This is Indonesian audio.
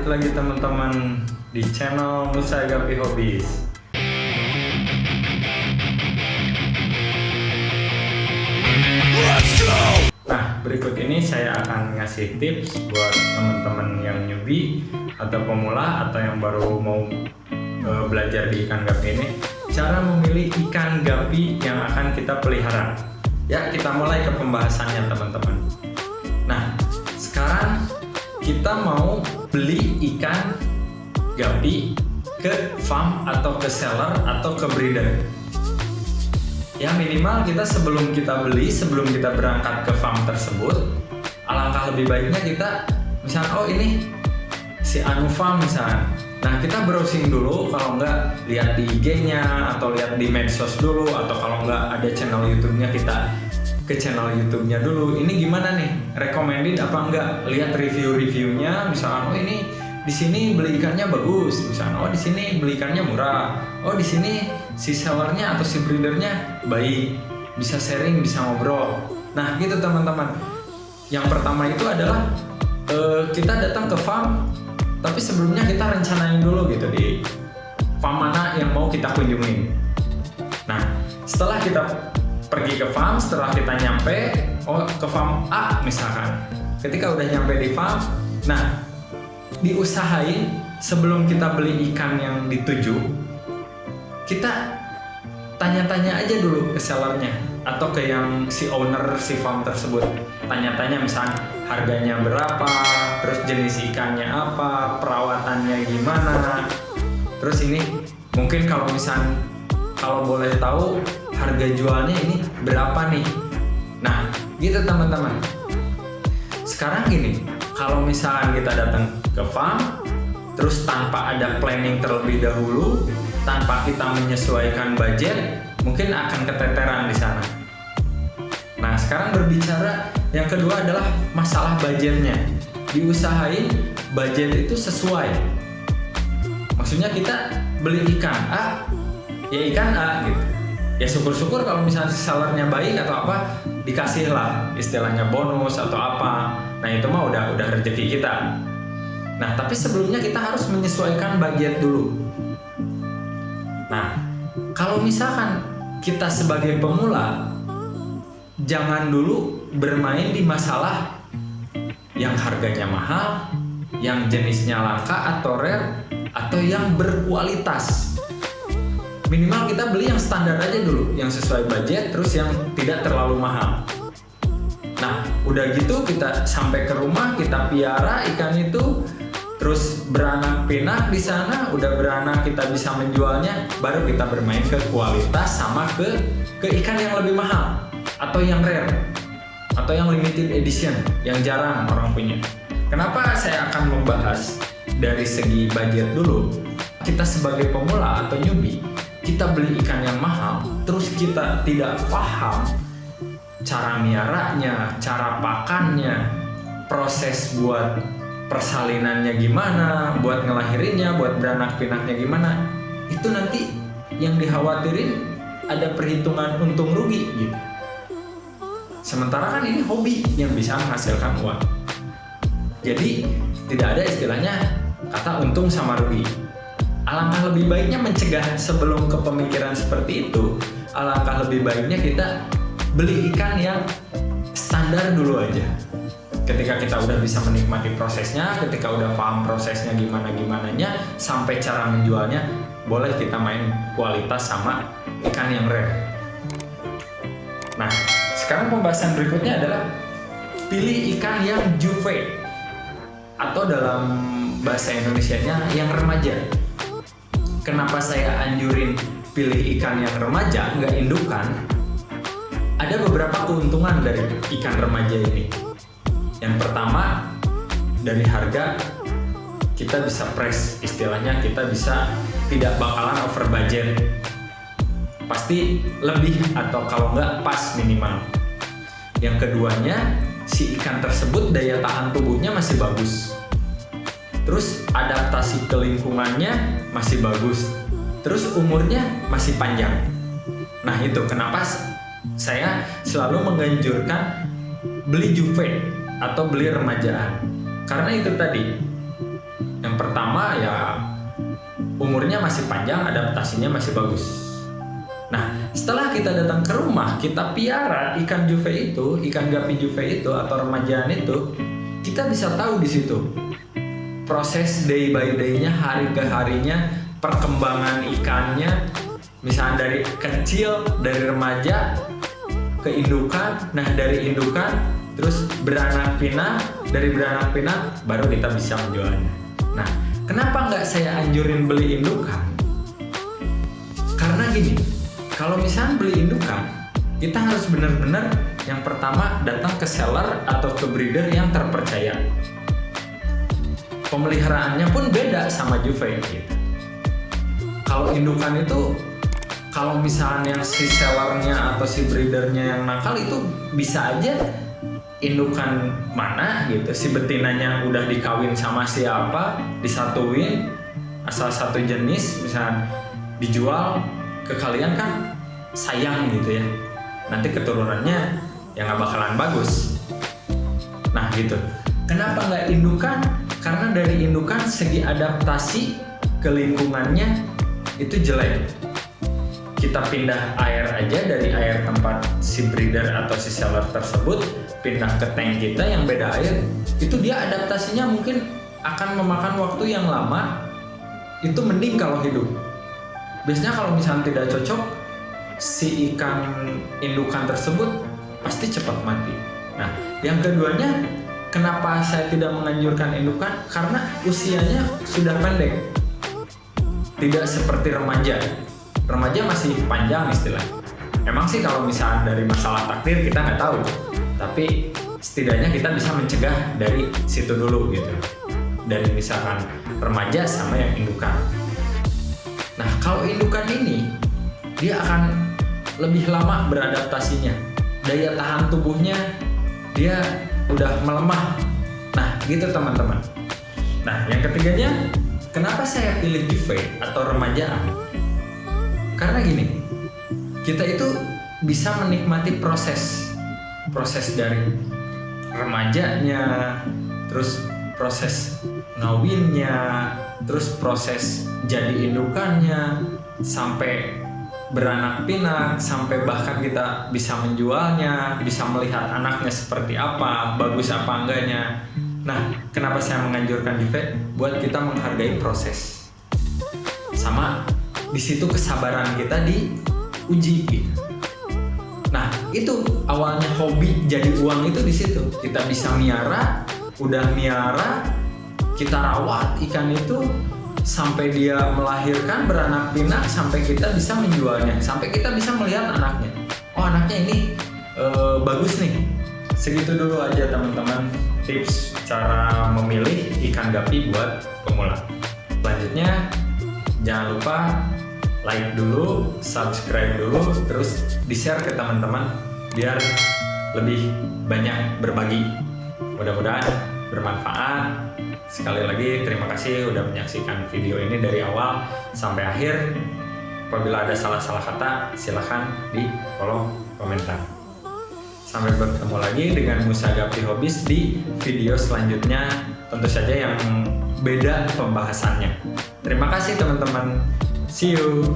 lagi teman-teman di channel Musa Gapi Hobbies. Nah, berikut ini saya akan ngasih tips buat teman-teman yang newbie atau pemula atau yang baru mau belajar di ikan gapi ini, cara memilih ikan gapi yang akan kita pelihara. Ya, kita mulai ke pembahasannya teman-teman. Nah, sekarang kita mau beli ikan gapi ke farm atau ke seller atau ke breeder. Ya minimal kita sebelum kita beli, sebelum kita berangkat ke farm tersebut, alangkah lebih baiknya kita misalnya, oh ini si Anu Farm misalnya. Nah kita browsing dulu, kalau nggak lihat di IG-nya atau lihat di medsos dulu, atau kalau nggak ada channel YouTube-nya kita ke channel YouTube-nya dulu. Ini gimana nih? Recommended apa enggak? Lihat review-reviewnya, misalkan oh ini di sini beli ikannya bagus, misalkan oh di sini beli ikannya murah, oh di sini si sellernya atau si breedernya baik, bisa sharing, bisa ngobrol. Nah gitu teman-teman. Yang pertama itu adalah kita datang ke farm, tapi sebelumnya kita rencanain dulu gitu di farm mana yang mau kita kunjungin. Nah setelah kita pergi ke farm, setelah kita nyampe, ke farm A misalkan. Ketika udah nyampe di farm, nah diusahain sebelum kita beli ikan yang dituju, kita tanya-tanya aja dulu ke sellernya atau ke yang si owner si farm tersebut. Tanya-tanya misalnya harganya berapa, terus jenis ikannya apa, perawatannya gimana. Terus ini mungkin kalau misalnya kalau boleh tahu harga jualnya ini berapa nih. Nah gitu teman-teman. Sekarang gini, kalau misalnya kita datang ke farm terus tanpa ada planning terlebih dahulu, tanpa kita menyesuaikan budget, mungkin akan keteteran di sana. Nah sekarang berbicara yang kedua adalah masalah budgetnya. Diusahain budget itu sesuai. Maksudnya kita beli ikan A, ya ikan A gitu. Ya syukur-syukur kalau misalnya sellernya baik atau apa, dikasih lah istilahnya bonus atau apa. Nah itu mah udah rezeki kita. Nah tapi sebelumnya kita harus menyesuaikan budget dulu. Nah kalau misalkan kita sebagai pemula, jangan dulu bermain di masalah yang harganya mahal, yang jenisnya langka atau rare, atau yang berkualitas. Minimal kita beli yang standar aja dulu, yang sesuai budget, terus yang tidak terlalu mahal. Nah, udah gitu kita sampai ke rumah, kita piara ikan itu, terus beranak pinak di sana, udah beranak kita bisa menjualnya, baru kita bermain ke kualitas sama ke ikan yang lebih mahal, atau yang rare, atau yang limited edition, yang jarang orang punya. Kenapa saya akan membahas dari segi budget dulu? Kita sebagai pemula atau newbie, kita beli ikan yang mahal, terus kita tidak paham cara miaranya, cara pakannya, proses buat persalinannya gimana, buat ngelahirinnya, buat beranak pinaknya gimana, itu nanti yang dikhawatirin ada perhitungan untung rugi gitu. Sementara kan ini hobi yang bisa menghasilkan uang. Jadi tidak ada istilahnya kata untung sama rugi. Alangkah lebih baiknya mencegah sebelum ke pemikiran seperti itu. Alangkah lebih baiknya kita beli ikan yang standar dulu aja. Ketika kita udah bisa menikmati prosesnya, ketika udah paham prosesnya gimana-gimananya, sampai cara menjualnya, boleh kita main kualitas sama ikan yang rare. Nah, sekarang pembahasan berikutnya adalah pilih ikan yang juve, atau dalam bahasa Indonesianya yang remaja. Kenapa saya anjurin pilih ikan yang remaja, nggak indukan? Ada beberapa keuntungan dari ikan remaja ini. Yang pertama, dari harga kita bisa price, istilahnya kita bisa tidak bakalan over budget. Pasti lebih atau kalau nggak pas minimal. Yang keduanya, si ikan tersebut daya tahan tubuhnya masih bagus. Terus adaptasi ke lingkungannya masih bagus. Terus umurnya masih panjang. Nah itu kenapa saya selalu menganjurkan beli juve atau beli remajaan. Karena itu tadi, Yang pertama ya umurnya masih panjang, adaptasinya masih bagus. Nah, setelah kita datang ke rumah, kita piara ikan juve itu, ikan gapi juve itu atau remajaan itu, kita bisa tahu di situ proses day by day-nya, hari ke harinya, perkembangan ikannya, misalnya dari kecil, dari remaja ke indukan, nah dari indukan terus beranak pinak, dari beranak pinak baru kita bisa menjualnya. Nah, kenapa nggak saya anjurin beli indukan? Karena gini, kalau misalnya beli indukan, kita harus benar-benar yang pertama datang ke seller atau ke breeder yang terpercaya. Pemeliharaannya pun beda sama juve gitu. Kalau indukan itu, kalau misalnya si sellernya atau si breedernya yang nakal itu bisa aja indukan mana gitu, si betinanya udah dikawin sama siapa, disatuin asal satu jenis, misalnya dijual ke kalian kan sayang gitu ya, nanti keturunannya ya nggak bakalan bagus. Nah gitu, kenapa nggak indukan? Karena dari indukan segi adaptasi ke lingkungannya itu jelek. Kita pindah air aja dari air tempat si breeder atau si seller tersebut, pindah ke tank kita yang beda air, itu dia adaptasinya mungkin akan memakan waktu yang lama. Itu mending kalau hidup. Biasanya kalau misalnya tidak cocok, si ikan indukan tersebut pasti cepat mati. Nah, yang keduanya, kenapa saya tidak menganjurkan indukan? Karena usianya sudah pendek. Tidak seperti remaja. Remaja masih panjang istilahnya. Emang sih kalau misalnya dari masalah takdir kita nggak tahu, tapi setidaknya kita bisa mencegah dari situ dulu gitu. Dari misalkan remaja sama yang indukan. Nah, kalau indukan ini dia akan lebih lama beradaptasinya. Daya tahan tubuhnya dia udah melemah. Nah, gitu teman-teman. Nah, yang ketiganya, kenapa saya pilih juve atau remajaan? Karena gini, kita itu bisa menikmati proses dari remajanya, terus proses ngawinnya, terus proses jadi indukannya, sampai beranak pinak, sampai bahkan kita bisa menjualnya, bisa melihat anaknya seperti apa, bagus apa enggaknya. Nah, kenapa saya menganjurkan juve? Buat kita menghargai proses. Sama di situ kesabaran kita diuji gitu. Nah, itu awalnya hobi jadi uang itu di situ. Kita bisa miara, udah miara, kita rawat ikan itu sampai dia melahirkan, beranak pinak, sampai kita bisa menjualnya, sampai kita bisa melihat anaknya. Oh, anaknya ini bagus nih. Segitu dulu aja teman-teman tips cara memilih ikan gapi buat pemula. Selanjutnya jangan lupa like dulu, subscribe dulu, terus di-share ke teman-teman biar lebih banyak berbagi. Mudah-mudahan bermanfaat. Sekali lagi terima kasih udah menyaksikan video ini dari awal sampai akhir. Apabila ada salah-salah kata, silahkan di kolom komentar. Sampai bertemu lagi dengan Musa Gapi Hobis di video selanjutnya, tentu saja yang beda pembahasannya. Terima kasih teman-teman. See you.